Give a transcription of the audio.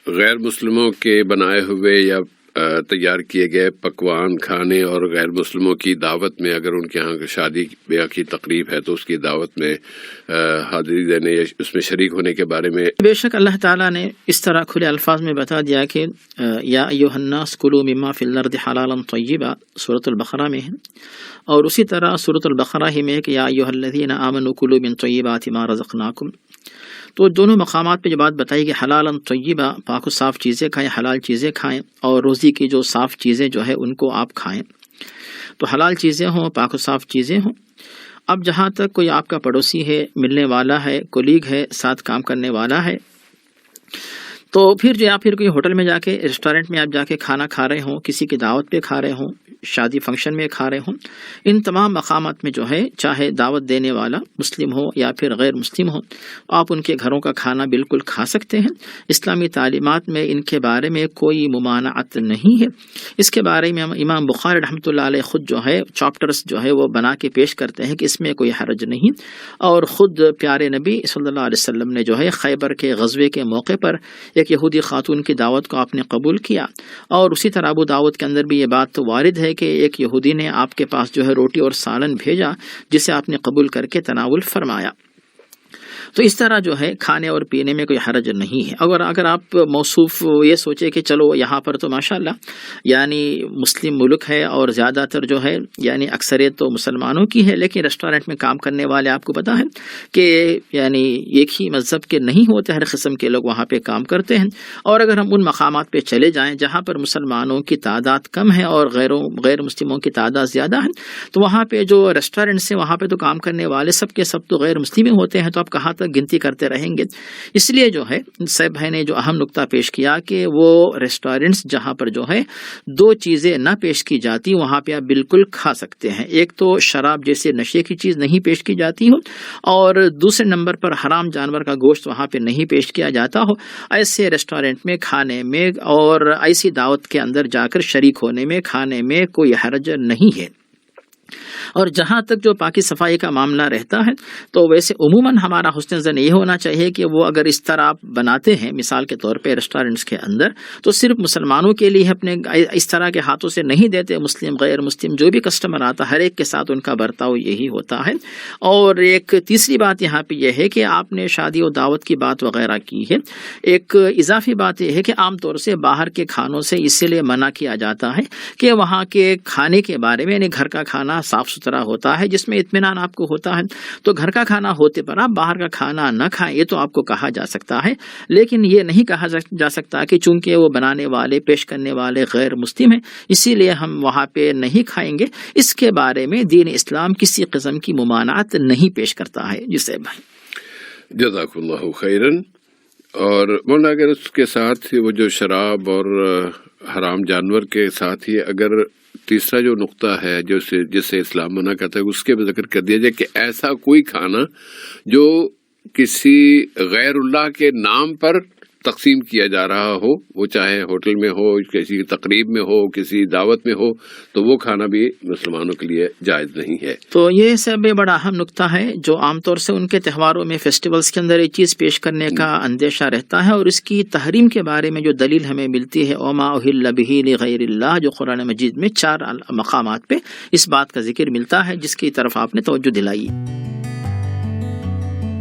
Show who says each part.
Speaker 1: غیر مسلموں کے بنائے ہوئے یا تیار کیے گئے پکوان کھانے اور غیر مسلموں کی دعوت میں اگر ان کے ہاں شادی بیاہ کی تقریب ہے تو اس کی دعوت میں حاضری دینے یا اس میں شریک ہونے کے بارے میں
Speaker 2: بے شک اللہ تعالیٰ نے اس طرح کھلے الفاظ میں بتا دیا کہ یا ایھا الناس کلوا مما فی الارض حلالا طیبا سورۃ البقرہ میں ہے، اور اسی طرح سورۃ البقرہ ہی میں کہ یا ایھا الذین آمنوا کلوا من طیبات ما رزقناکم. تو دونوں مقامات پہ جو بات بتائی کہ حلالا طیبا، پاک و صاف چیزیں کھائیں، حلال چیزیں کھائیں، اور روزی کی جو صاف چیزیں جو ہے ان کو آپ کھائیں. تو حلال چیزیں ہوں، پاک و صاف چیزیں ہوں. اب جہاں تک کوئی آپ کا پڑوسی ہے، ملنے والا ہے، کولیگ ہے، ساتھ کام کرنے والا ہے، تو پھر جو یا پھر کوئی ہوٹل میں جا کے، ریسٹورینٹ میں آپ جا کے کھانا کھا رہے ہوں، کسی کی دعوت پہ کھا رہے ہوں، شادی فنکشن میں کھا رہے ہوں، ان تمام مقامات میں جو ہے چاہے دعوت دینے والا مسلم ہو یا پھر غیر مسلم ہو، آپ ان کے گھروں کا کھانا بالکل کھا سکتے ہیں. اسلامی تعلیمات میں ان کے بارے میں کوئی ممانعت نہیں ہے. اس کے بارے میں امام بخاری رحمۃ اللہ علیہ خود جو ہے چاپٹرز جو ہے وہ بنا کے پیش کرتے ہیں کہ اس میں کوئی حرج نہیں. اور خود پیارے نبی صلی اللہ علیہ وسلم نے جو ہے خیبر کے غزوے کے موقع پر ایک یہودی خاتون کی دعوت کو آپ نے قبول کیا، اور اسی طرح ابو داؤد کے اندر بھی یہ بات تو وارد ہے کہ ایک یہودی نے آپ کے پاس جو ہے روٹی اور سالن بھیجا جسے آپ نے قبول کر کے تناول فرمایا. تو اس طرح جو ہے کھانے اور پینے میں کوئی حرج نہیں ہے. اگر آپ موصوف یہ سوچے کہ چلو یہاں پر تو ماشاءاللہ یعنی مسلم ملک ہے اور زیادہ تر جو ہے یعنی اکثریت تو مسلمانوں کی ہے، لیکن ریسٹورینٹ میں کام کرنے والے آپ کو پتا ہے کہ یعنی ایک ہی مذہب کے نہیں ہوتے، ہر قسم کے لوگ وہاں پہ کام کرتے ہیں. اور اگر ہم ان مقامات پہ چلے جائیں جہاں پر مسلمانوں کی تعداد کم ہے اور غیر مسلموں کی تعداد زیادہ ہے، تو وہاں پہ جو ریسٹورینٹس ہیں وہاں پہ تو کام کرنے والے سب کے سب تو غیر مسلم ہوتے ہیں. تو آپ کہاں تک گنتی کرتے رہیں گے؟ اس لیے جو ہے صاحب بھائی نے جو اہم نقطہ پیش کیا کہ وہ ریسٹورینٹس جہاں پر جو ہے دو چیزیں نہ پیش کی جاتی وہاں پہ آپ بالکل کھا سکتے ہیں. ایک تو شراب جیسے نشے کی چیز نہیں پیش کی جاتی ہو، اور دوسرے نمبر پر حرام جانور کا گوشت وہاں پہ نہیں پیش کیا جاتا ہو. ایسے ریسٹورینٹ میں کھانے میں اور ایسی دعوت کے اندر جا کر شریک ہونے میں کھانے میں کوئی حرج نہیں ہے. اور جہاں تک جو پاکی صفائی کا معاملہ رہتا ہے تو ویسے عموماً ہمارا حسن زن یہ ہونا چاہیے کہ وہ اگر اس طرح آپ بناتے ہیں مثال کے طور پہ ریسٹورینٹس کے اندر، تو صرف مسلمانوں کے لیے اپنے اس طرح کے ہاتھوں سے نہیں دیتے. مسلم غیر مسلم جو بھی کسٹمر آتا ہر ایک کے ساتھ ان کا برتاؤ یہی ہوتا ہے. اور ایک تیسری بات یہاں پہ یہ ہے کہ آپ نے شادی و دعوت کی بات وغیرہ کی ہے. ایک اضافی بات یہ ہے کہ عام طور سے باہر کے کھانوں سے اس لیے منع کیا جاتا ہے کہ وہاں کے کھانے کے بارے میں یعنی گھر کا کھانا صاف ستھرا ہوتا ہے جس میں اطمینان آپ کو ہوتا ہے. تو گھر کا کھانا ہوتے پر آپ باہر کا کھانا نہ کھائیں، یہ تو آپ کو کہا جا سکتا ہے، لیکن یہ نہیں کہا جا سکتا کہ چونکہ وہ بنانے والے پیش کرنے والے غیر مسلم ہیں اسی لیے ہم وہاں پہ نہیں کھائیں گے. اس کے بارے میں دین اسلام کسی قسم کی ممانعت نہیں پیش کرتا ہے. جسے بھائی
Speaker 1: جزاک اللہ خیرن. اور مولانا اگر اس کے ساتھ وہ جو شراب اور حرام جانور کے ساتھ ہی اگر تیسرا جو نقطہ ہے جسے اسلام منع کرتا ہے اس کے بھی ذکر کر دیا جائے کہ ایسا کوئی کھانا جو کسی غیر اللہ کے نام پر تقسیم کیا جا رہا ہو، وہ چاہے ہوٹل میں ہو، کسی تقریب میں ہو، کسی دعوت میں ہو، تو وہ کھانا بھی مسلمانوں کے لیے جائز نہیں ہے. تو
Speaker 2: یہ سب بڑا اہم نقطہ ہے جو عام طور سے ان کے تہواروں میں فیسٹیولز کے اندر یہ چیز پیش کرنے کا اندیشہ رہتا ہے، اور اس کی تحریم کے بارے میں جو دلیل ہمیں ملتی ہے وما اہل بہ لغیر اللہ، جو قرآن مجید میں 4 مقامات پہ اس بات کا ذکر ملتا ہے جس کی طرف آپ نے توجہ دلائی.